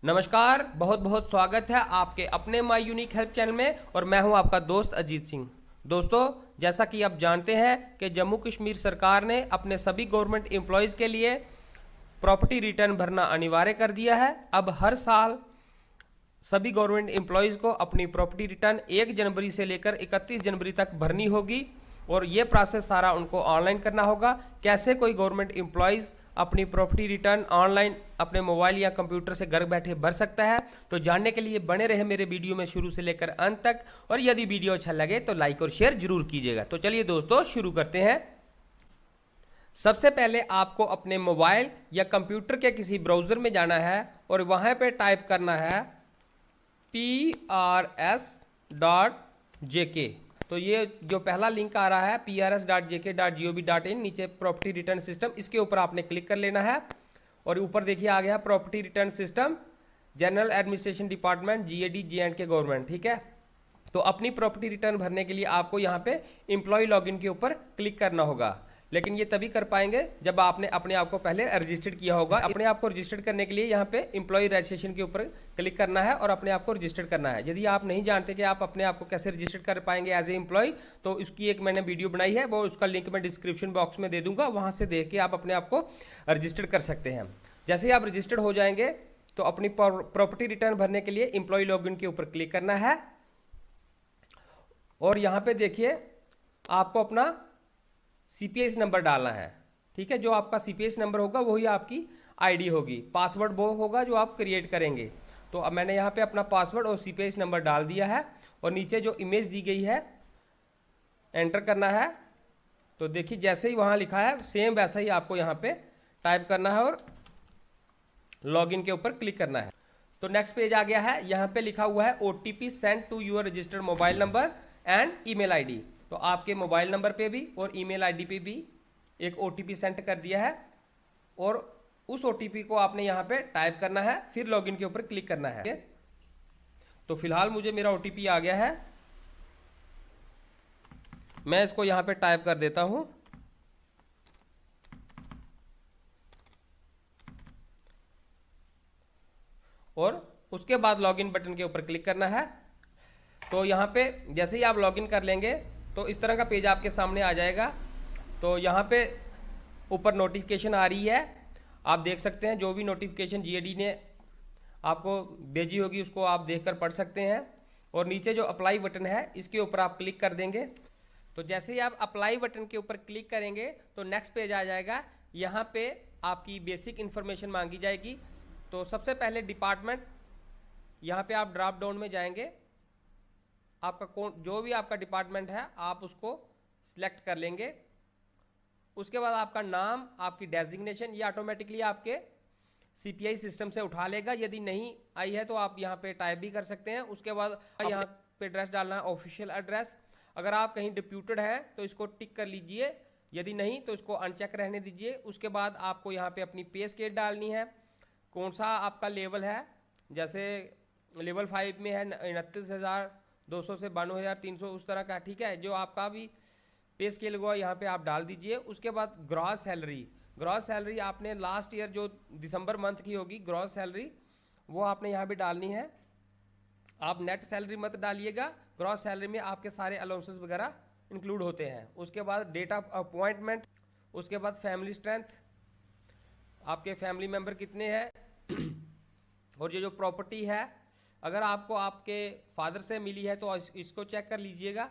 नमस्कार, बहुत बहुत स्वागत है आपके अपने माई यूनिक हेल्प चैनल में और मैं हूं आपका दोस्त अजीत सिंह। दोस्तों, जैसा कि आप जानते हैं कि जम्मू कश्मीर सरकार ने अपने सभी गवर्नमेंट एम्प्लॉयज़ के लिए प्रॉपर्टी रिटर्न भरना अनिवार्य कर दिया है। अब हर साल सभी गवर्नमेंट एम्प्लॉयज़ को अपनी प्रॉपर्टी रिटर्न 1 जनवरी से लेकर 31 जनवरी तक भरनी होगी और ये प्रोसेस सारा उनको ऑनलाइन करना होगा। कैसे कोई गवर्नमेंट एम्प्लॉयज़ अपनी प्रॉपर्टी रिटर्न ऑनलाइन अपने मोबाइल या कंप्यूटर से घर बैठे भर सकता है, तो जानने के लिए बने रहे मेरे वीडियो में शुरू से लेकर अंत तक। और यदि वीडियो अच्छा लगे तो लाइक और शेयर जरूर कीजिएगा। तो चलिए दोस्तों शुरू करते हैं। सबसे पहले आपको अपने मोबाइल या कंप्यूटर के किसी ब्राउज़र में जाना है और वहाँ पे टाइप करना है prs.jk। तो ये जो पहला लिंक आ रहा है prs.jk.gov.in, नीचे प्रॉपर्टी रिटर्न सिस्टम, इसके ऊपर आपने क्लिक कर लेना है और ऊपर देखिए आ गया property return system general administration department GAD J&K government. ठीक है, तो अपनी प्रॉपर्टी रिटर्न भरने के लिए आपको यहाँ पे एम्प्लॉय लॉगिन के ऊपर क्लिक करना होगा, लेकिन ये तभी कर पाएंगे जब आपने अपने आप को पहले रजिस्टर्ड किया होगा। अपने आप को रजिस्टर्ड करने के लिए यहाँ पे एम्प्लॉय रजिस्ट्रेशन के ऊपर क्लिक करना है और अपने आप को रजिस्टर्ड करना है। यदि आप नहीं जानते कि आप अपने आप को कैसे रजिस्टर्ड कर पाएंगे एज ए एम्प्लॉय, तो इसकी एक मैंने वीडियो बनाई है, वो उसका लिंक मैं डिस्क्रिप्शन बॉक्स में दे दूंगा, वहाँ से देख के आप अपने आप को रजिस्टर्ड कर सकते हैं। जैसे ही आप रजिस्टर्ड हो जाएंगे तो अपनी प्रॉपर्टी रिटर्न भरने के लिए एम्प्लॉय लॉगिन के ऊपर क्लिक करना है और यहाँ पे देखिए आपको अपना CPS नंबर डालना है। ठीक है, जो आपका CPS नंबर होगा वही आपकी ID होगी। पासवर्ड वो होगा जो आप क्रिएट करेंगे। तो अब मैंने यहाँ पे अपना पासवर्ड और CPS नंबर डाल दिया है और नीचे जो इमेज दी गई है एंटर करना है। तो देखिए जैसे ही वहाँ लिखा है सेम वैसा ही आपको यहाँ पे टाइप करना है और लॉगिन के ऊपर क्लिक करना है। तो नेक्स्ट पेज आ गया है, यहाँ पे लिखा हुआ है OTP send to your registered mobile number and email ID। तो आपके मोबाइल नंबर पे भी और ईमेल ID पे भी एक OTP सेंड कर दिया है और उस OTP को आपने यहाँ पे टाइप करना है, फिर लॉगिन के ऊपर क्लिक करना है। तो फिलहाल मुझे मेरा OTP आ गया है, मैं इसको यहाँ पे टाइप कर देता हूँ और उसके बाद लॉगिन बटन के ऊपर क्लिक करना है। तो यहाँ पे जैसे ही आप लॉगिन कर लेंगे तो इस तरह का पेज आपके सामने आ जाएगा। तो यहाँ पे ऊपर नोटिफिकेशन आ रही है, आप देख सकते हैं। जो भी नोटिफिकेशन GAD ने आपको भेजी होगी उसको आप देखकर पढ़ सकते हैं। और नीचे जो अप्लाई बटन है इसके ऊपर आप क्लिक कर देंगे। तो जैसे ही आप अप्लाई बटन के ऊपर क्लिक करेंगे तो नेक्स्ट पेज आ जाएगा। यहाँ पे आपकी बेसिक इन्फॉर्मेशन मांगी जाएगी। तो सबसे पहले डिपार्टमेंट, यहाँ पे आप ड्रॉप डाउन में जाएंगे, आपका कौन जो भी आपका डिपार्टमेंट है आप उसको सिलेक्ट कर लेंगे। उसके बाद आपका नाम, आपकी डेजिग्नेशन, ये ऑटोमेटिकली आपके CPI सिस्टम से उठा लेगा। यदि नहीं आई है तो आप यहाँ पे टाइप भी कर सकते हैं। उसके बाद यहाँ पे एड्रेस डालना है, ऑफिशियल एड्रेस। अगर आप कहीं डिप्यूटेड है तो इसको टिक कर लीजिए, यदि नहीं तो इसको अनचेक रहने दीजिए। उसके बाद आपको यहाँ पे अपनी पे स्केल डालनी है, कौन सा आपका लेवल है। जैसे लेवल 5 में है 29,200 से 92,300 उस तरह का। ठीक है, जो आपका भी पे स्केल हुआ यहाँ पे आप डाल दीजिए। उसके बाद ग्रॉस सैलरी आपने लास्ट ईयर जो दिसंबर मंथ की होगी ग्रॉस सैलरी वो आपने यहाँ पे डालनी है। आप नेट सैलरी मत डालिएगा, ग्रॉस सैलरी में आपके सारे अलाउंसेस वगैरह इंक्लूड होते हैं। उसके बाद डेट ऑफ अपॉइंटमेंट, उसके बाद फैमिली स्ट्रेंथ, आपके फैमिली मेम्बर कितने हैं और ये जो प्रॉपर्टी है अगर आपको आपके फादर से मिली है तो इसको चेक कर लीजिएगा,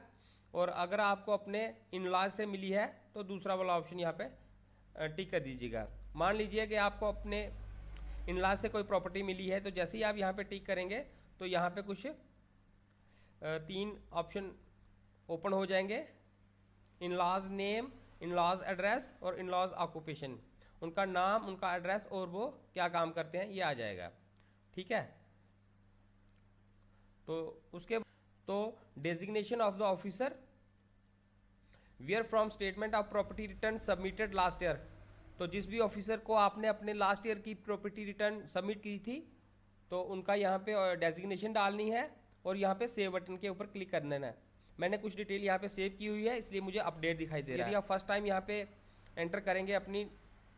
और अगर आपको अपने इन-लॉज से मिली है तो दूसरा वाला ऑप्शन यहाँ पे टिक कर दीजिएगा। मान लीजिए कि आपको अपने इन-लॉज से कोई प्रॉपर्टी मिली है, तो जैसे ही आप यहाँ पे टिक करेंगे तो यहाँ पे कुछ 3 ऑप्शन ओपन हो जाएंगे। इन-लॉज नेम, इन-लॉज एड्रेस और इन-लॉज ऑक्यूपेशन। उनका नाम, उनका एड्रेस और वो क्या काम करते हैं ये आ जाएगा। ठीक है, तो उसके तो designation of the officer, where from statement of property return submitted last year. तो जिस भी ऑफिसर को आपने अपने लास्ट ईयर की प्रॉपर्टी रिटर्न सबमिट की थी तो उनका यहाँ पे डेजिग्नेशन डालनी है और यहाँ पे सेव बटन के ऊपर क्लिक करना है। मैंने कुछ डिटेल यहाँ पे सेव की हुई है इसलिए मुझे अपडेट दिखाई दे रहा है। यदि आप फर्स्ट टाइम यहाँ पे एंटर करेंगे अपनी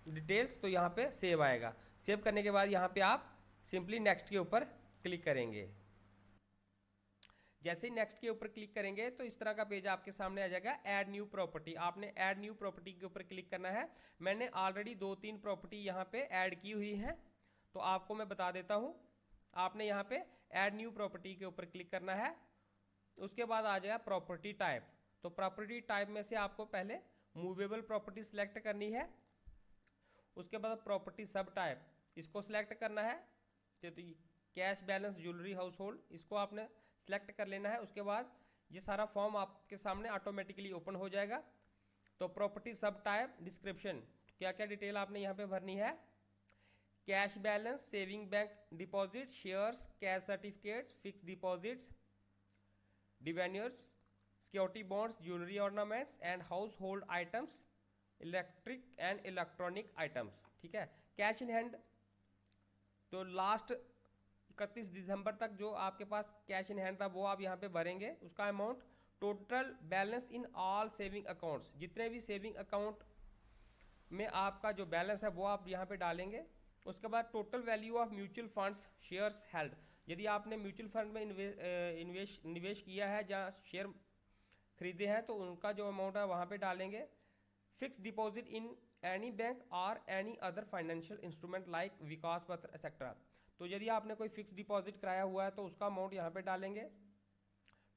डिटेल्स तो यहाँ पे सेव आएगा। सेव करने के बाद यहाँ पे आप सिंपली नेक्स्ट के ऊपर क्लिक करेंगे। जैसे ही नेक्स्ट के ऊपर क्लिक करेंगे तो इस तरह का पेज आपके सामने आ जाएगा, ऐड न्यू प्रॉपर्टी। आपने ऐड न्यू प्रॉपर्टी के ऊपर क्लिक करना है। मैंने ऑलरेडी 2-3 प्रॉपर्टी यहाँ पे ऐड की हुई है, तो आपको मैं बता देता हूँ। आपने यहाँ पे ऐड न्यू प्रॉपर्टी के ऊपर क्लिक करना है। उसके बाद आ जाएगा प्रॉपर्टी टाइप। तो प्रॉपर्टी टाइप में से आपको पहले मूवेबल प्रॉपर्टी सिलेक्ट करनी है। उसके बाद प्रॉपर्टी सब टाइप इसको सिलेक्ट करना है। तो cash balance jewellery house hold इसको आपने सेलेक्ट कर लेना है। उसके बाद ये सारा फॉर्म आपके सामने ऑटोमेटिकली ओपन हो जाएगा। तो प्रॉपर्टी सब टाइप डिस्क्रिप्शन, क्या क्या डिटेल आपने यहाँ पे भरनी है। Cash balance, saving bank deposit, shares, cash certificates, fix deposits, debentures, security bonds, jewellery ornaments and household items, electric and electronic items. ठीक है। कैश इन हैंड, तो लास्ट 31 दिसंबर तक जो आपके पास कैश इन हैंड था वो आप यहाँ पे भरेंगे, उसका amount. Total balance in all saving accounts, जितने भी सेविंग अकाउंट में आपका जो बैलेंस है वो आप यहाँ पे डालेंगे। उसके बाद total value of mutual funds shares held, यदि आपने म्यूचुअल फंड में निवेश किया है, जहाँ शेयर खरीदे हैं, तो उनका जो अमाउंट है वहाँ पे डालेंगे। Fix deposit in any bank और any other financial instrument like Vikas Patra etcetera, तो यदि आपने कोई फिक्स डिपॉजिट कराया हुआ है तो उसका अमाउंट यहाँ पे डालेंगे।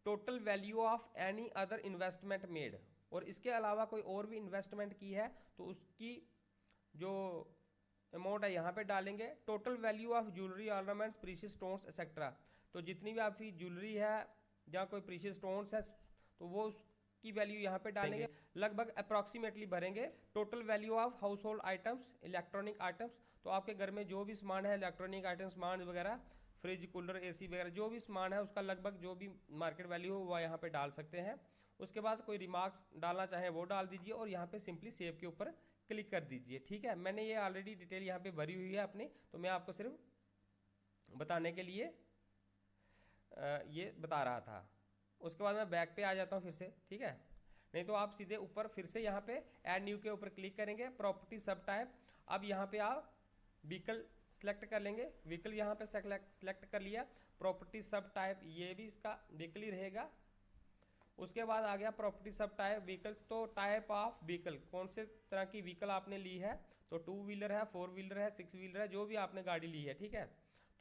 Total value of any other investment made, और इसके अलावा कोई और भी इन्वेस्टमेंट की है तो उसकी जो अमाउंट है यहाँ पे डालेंगे। Total value of jewellery ornaments, precious stones etcetera, तो जितनी भी आपकी ज्वेलरी है जहाँ कोई प्रीशियस स्टोन्स है तो वो की वैल्यू यहाँ पे डालेंगे। लगभग अप्रॉक्सीमेटली भरेंगे। Total value of house hold items, electronic items, तो आपके घर में जो भी सामान है, इलेक्ट्रॉनिक आइटम्स, सामान वगैरह, फ्रिज, कूलर, एसी वगैरह जो भी सामान है उसका लगभग जो भी मार्केट वैल्यू हो वह यहाँ पे डाल सकते हैं। उसके बाद कोई रिमार्क्स डालना चाहें वो डाल दीजिए और यहाँ पे सिंपली सेव के ऊपर क्लिक कर दीजिए। ठीक है। मैंने ये ऑलरेडी डिटेल यहाँ पे भरी हुई है अपनी, तो मैं आपको सिर्फ बताने के लिए ये बता रहा था। उसके बाद मैं बैक पे आ जाता हूँ फिर से। ठीक है। नहीं तो आप सीधे ऊपर फिर से यहाँ पे ऐड न्यू के ऊपर क्लिक करेंगे, प्रॉपर्टी सब टाइप। अब यहाँ पे आप व्हीकल सेलेक्ट कर लेंगे। व्हीकल यहाँ पे सेलेक्ट कर लिया। प्रॉपर्टी सब टाइप ये भी इसका व्हीकल ही रहेगा। उसके बाद आ गया प्रॉपर्टी सब टाइप व्हीकल्स, तो टाइप ऑफ व्हीकल, कौन से तरह की व्हीकल आपने ली है, तो 2 व्हीलर है, 4 व्हीलर है, 6 व्हीलर है, जो भी आपने गाड़ी ली है। ठीक है।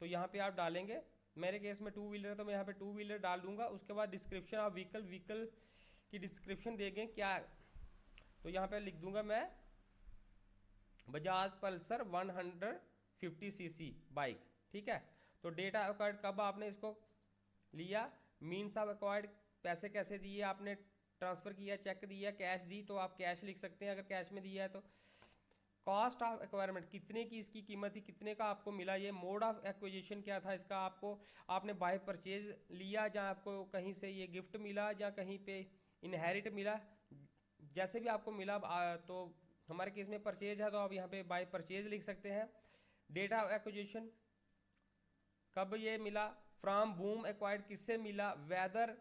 तो यहाँ पे आप डालेंगे। मेरे केस में 2 व्हीलर है तो मैं यहाँ पे 2 व्हीलर डाल दूंगा। उसके बाद डिस्क्रिप्शन ऑफ व्हीकल, व्हीकल की डिस्क्रिप्शन देंगे क्या, तो यहाँ पे लिख दूंगा मैं बजाज पल्सर 150 सीसी बाइक। ठीक है। तो डेटा अक्वायर्ड, कब आपने इसको लिया, मीन्स ऑफ अक्वायर्ड, पैसे कैसे दिए आपने, ट्रांसफर किया, चेक दिया, कैश दी, तो आप कैश लिख सकते हैं अगर कैश में दिया है तो। कॉस्ट ऑफ एक्वायरमेंट, कितने की इसकी कीमत थी, कितने का आपको मिला। ये मोड ऑफ एक्विजिशन क्या था इसका, आपने बाय परचेज लिया, जहाँ आपको कहीं से ये गिफ्ट मिला, या कहीं पे इनहेरिट मिला, जैसे भी आपको मिला। तो हमारे केस में परचेज है तो आप यहाँ पे बाय परचेज लिख सकते हैं। डेटा ऑफ एक्विजिशन, कब ये मिला, फ्रॉम बूम एक्वायर्ड, किससे मिला, whether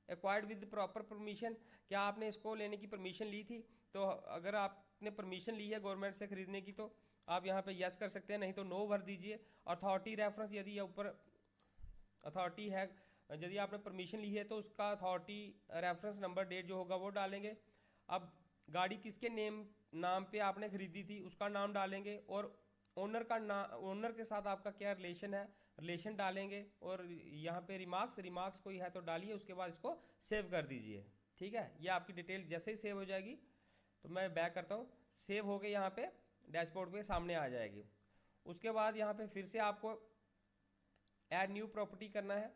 acquired with proper permission, क्या आपने इसको लेने की परमिशन ली थी। तो अगर आपने परमिशन ली है गवर्नमेंट से खरीदने की तो आप यहाँ पे यस कर सकते हैं, नहीं तो नो भर दीजिए। अथॉरिटी रेफरेंस, यदि ऊपर अथॉरिटी है, यदि आपने परमिशन ली है तो उसका अथॉरिटी रेफरेंस नंबर, डेट जो होगा वो डालेंगे। अब गाड़ी किसके नाम पे आपने खरीदी थी उसका नाम डालेंगे, और ओनर का नाम, ओनर के साथ आपका क्या रिलेशन है, रिलेशन डालेंगे। और यहाँ पे रिमार्क्स कोई है तो डालिए। उसके बाद इसको सेव कर दीजिए। ठीक है। ये आपकी डिटेल जैसे ही सेव हो जाएगी, तो मैं बैक करता हूँ, सेव हो गई, यहाँ पे डैशबोर्ड पे सामने आ जाएगी। उसके बाद यहाँ पे फिर से आपको ऐड न्यू प्रॉपर्टी करना है,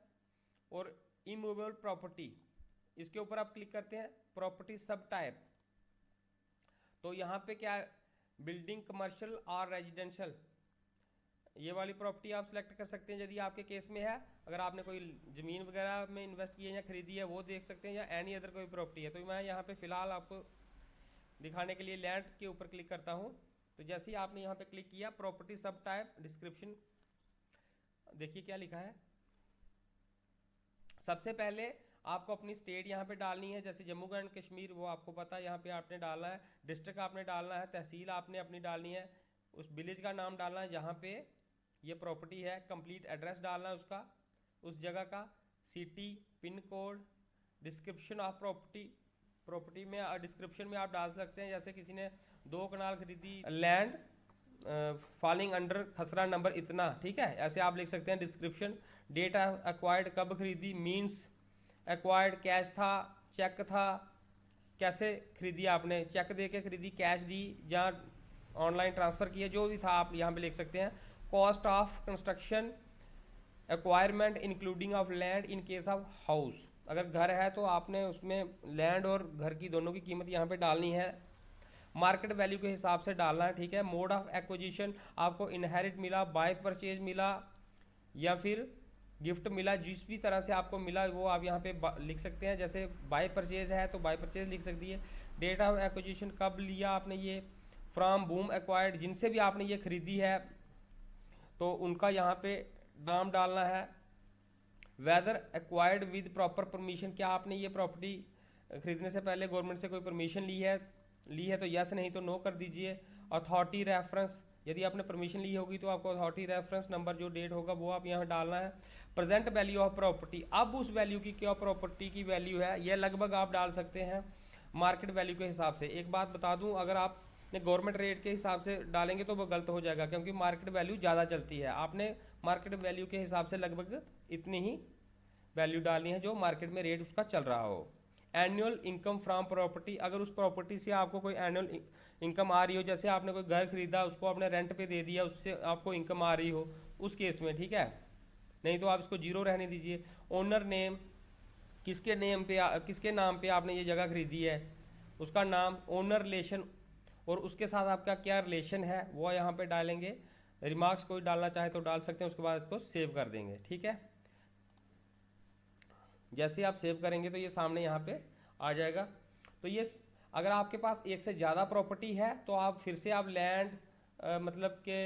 और इमूवेबल प्रॉपर्टी इसके ऊपर आप क्लिक करते हैं, प्रॉपर्टी सब टाइप। तो यहाँ पे क्या, बिल्डिंग, कमर्शियल और रेजिडेंशियल, ये वाली प्रॉपर्टी आप सिलेक्ट कर सकते हैं यदि आपके केस में है। अगर आपने कोई ज़मीन वगैरह में इन्वेस्ट की है या खरीदी है वो देख सकते हैं, या एनी अदर कोई प्रॉपर्टी है। तो मैं यहाँ पे फ़िलहाल आपको दिखाने के लिए लैंड के ऊपर क्लिक करता हूँ। तो जैसे ही आपने यहाँ पे क्लिक किया, प्रॉपर्टी सब टाइप डिस्क्रिप्शन, देखिए क्या लिखा है। सबसे पहले आपको अपनी स्टेट यहाँ पे डालनी है, जैसे जम्मू एंड कश्मीर वो आपको पता है, यहाँ पे आपने डालना है। डिस्ट्रिक्ट आपने डालना है, तहसील आपने अपनी डालनी है, उस विलेज का नाम डालना है जहाँ पे ये प्रॉपर्टी है, कंप्लीट एड्रेस डालना है उसका, उस जगह का, city, pin code, description of property में डिस्क्रिप्शन में आप डाल सकते हैं, जैसे किसी ने 2 कनाल खरीदी, लैंड फॉलिंग अंडर खसरा नंबर इतना, ठीक है, ऐसे आप लिख सकते हैं डिस्क्रिप्शन। डेट एक्वायर्ड, कब खरीदी, मीन्स एक्वायर्ड, कैश था, चेक था, कैसे खरीदी आपने, चेक दे के खरीदी, कैश दी, जहाँ ऑनलाइन ट्रांसफ़र किया, जो भी था आप यहाँ पे लिख सकते हैं। Cost of construction, acquirement including of land in case of house, अगर घर है तो आपने उसमें लैंड और घर की दोनों की कीमत यहाँ पे डालनी है, मार्केट वैल्यू के हिसाब से डालना है, ठीक है। मोड ऑफ एक्विजिशन, आपको इनहेरिट मिला, बाय परचेज मिला या फिर गिफ्ट मिला, जिस भी तरह से आपको मिला वो आप यहाँ पे लिख सकते हैं, जैसे बाय परचेज है तो बाय परचेज लिख सकती है। डेट ऑफ एक्विजिशन, कब लिया आपने ये, फ्रॉम बूम एक्वायर्ड, जिनसे भी आपने ये खरीदी है तो उनका यहाँ पे नाम डालना है। Whether acquired with proper permission, क्या आपने ये प्रॉपर्टी खरीदने से पहले गवर्नमेंट से कोई परमिशन ली है तो यस, नहीं तो नो कर दीजिए। अथॉरिटी रेफरेंस, यदि आपने परमिशन ली होगी तो आपको अथॉरिटी रेफरेंस नंबर जो डेट होगा वो आप यहाँ डालना है। प्रेजेंट वैल्यू ऑफ प्रॉपर्टी, अब उस वैल्यू की क्या प्रॉपर्टी की वैल्यू है यह लगभग आप डाल सकते हैं मार्केट वैल्यू के हिसाब से। एक बात बता दूं, अगर आपने गवर्नमेंट रेट के हिसाब से डालेंगे तो वो गलत हो जाएगा, क्योंकि मार्केट वैल्यू ज़्यादा चलती है। आपने मार्केट वैल्यू के हिसाब से लगभग इतनी ही वैल्यू डालनी है जो मार्केट में रेट उसका चल रहा हो। एनुअल इनकम फ्रॉम प्रॉपर्टी, अगर उस प्रॉपर्टी से आपको कोई एनुअल इनकम आ रही हो, जैसे आपने कोई घर खरीदा उसको आपने रेंट पे दे दिया, उससे आपको इनकम आ रही हो, उस केस में, ठीक है, नहीं तो आप इसको जीरो रहने दीजिए। ओनर नेम, किसके नाम पे आपने ये जगह खरीदी है उसका नाम, ओनर रिलेशन और उसके साथ आपका क्या रिलेशन है वो यहाँ पे डालेंगे। रिमार्क्स कोई डालना चाहे तो डाल सकते हैं, उसके बाद इसको सेव कर देंगे, ठीक है। जैसे ही आप सेव करेंगे तो ये सामने यहाँ पे आ जाएगा। तो ये अगर आपके पास एक से ज़्यादा प्रॉपर्टी है तो आप फिर से आप लैंड मतलब के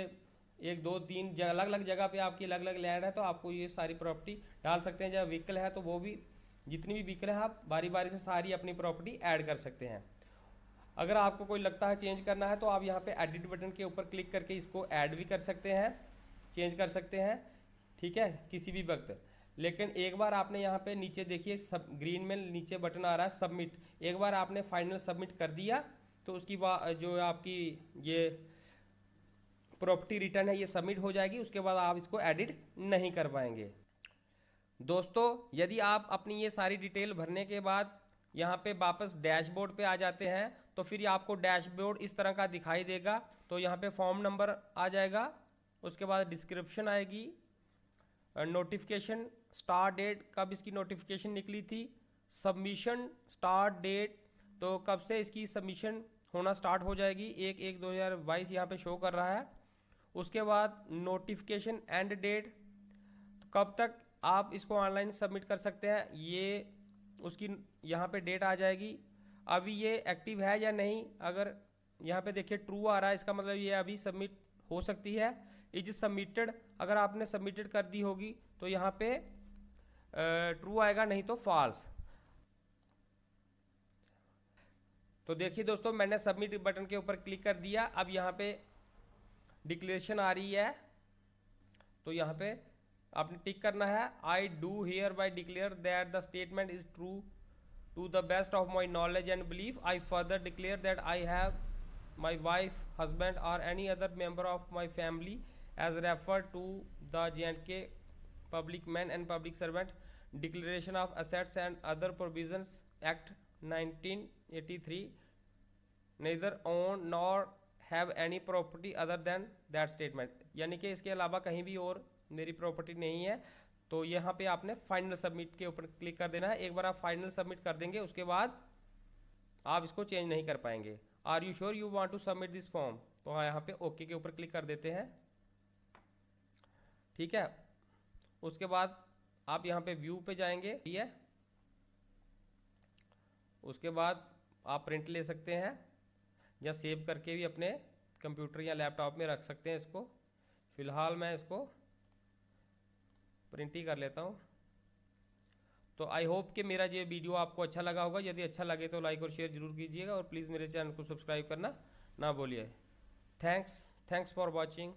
1 2 3 अलग अलग जगह पे आपकी अलग अलग लैंड है तो आपको ये सारी प्रॉपर्टी डाल सकते हैं। जब व्हीकल है तो वो भी, जितनी भी व्हीकल है आप बारी बारी से सारी अपनी प्रॉपर्टी ऐड कर सकते हैं। अगर आपको कोई लगता है चेंज करना है तो आप यहाँ पे एडिट बटन के ऊपर क्लिक करके इसको ऐड भी कर सकते हैं, चेंज कर सकते हैं, ठीक है, किसी भी वक्त। लेकिन एक बार आपने यहाँ पे नीचे देखिए सब ग्रीन में नीचे बटन आ रहा है सबमिट, एक बार आपने फाइनल सबमिट कर दिया तो उसकी जो आपकी ये प्रॉपर्टी रिटर्न है ये सबमिट हो जाएगी, उसके बाद आप इसको एडिट नहीं कर पाएंगे। दोस्तों यदि आप अपनी ये सारी डिटेल भरने के बाद यहाँ पे वापस डैशबोर्ड पे आ जाते हैं तो फिर आपको डैशबोर्ड इस तरह का दिखाई देगा। तो यहाँ पे फॉर्म नंबर आ जाएगा, उसके बाद डिस्क्रिप्शन आएगी, नोटिफिकेशन, स्टार्ट डेट, कब इसकी नोटिफिकेशन निकली थी, सबमिशन स्टार्ट डेट, तो कब से इसकी सबमिशन होना स्टार्ट हो जाएगी, 1/1/2022 यहाँ पे शो कर रहा है। उसके बाद नोटिफिकेशन एंड डेट, तो कब तक आप इसको ऑनलाइन सबमिट कर सकते हैं, ये उसकी यहाँ पे डेट आ जाएगी। अभी ये एक्टिव है या नहीं, अगर यहाँ पे देखिए ट्रू आ रहा है इसका मतलब ये अभी सबमिट हो सकती है। इज सबमिटेड, अगर आपने सबमिटेड कर दी होगी तो यहाँ पे ट्रू आएगा, नहीं तो फॉल्स। तो देखिए दोस्तों मैंने सबमिट बटन के ऊपर क्लिक कर दिया, अब यहाँ पे डिक्लेरेशन आ रही है तो यहाँ पे आपने टिक करना है, I do hereby declare that the statement is true to the best of my knowledge and belief. I further declare that I have my wife, husband or any other member of my family as referred to the J&K Public Men and Public Servant Declaration of Assets and Other Provisions Act 1983 neither own nor have any property other than that statement, यानी कि इसके अलावा कहीं भी और मेरी property नहीं है। तो यहाँ पे आपने फाइनल सबमिट के ऊपर क्लिक कर देना है। एक बार आप फाइनल सबमिट कर देंगे उसके बाद आप इसको चेंज नहीं कर पाएंगे। Are you sure you want to submit this form, तो हाँ यहाँ पे ओके के ऊपर क्लिक कर देते हैं, ठीक है। उसके बाद आप यहाँ पे व्यू पे जाएंगे, ठीक है, उसके बाद आप प्रिंट ले सकते हैं या सेव करके भी अपने कंप्यूटर या लैपटॉप में रख सकते हैं इसको। फिलहाल मैं इसको प्रिंट ही कर लेता हूँ। तो आई होप कि मेरा ये वीडियो आपको अच्छा लगा होगा, यदि अच्छा लगे तो लाइक और शेयर जरूर कीजिएगा और प्लीज़ मेरे चैनल को सब्सक्राइब करना ना भूलिए। Thanks for watching.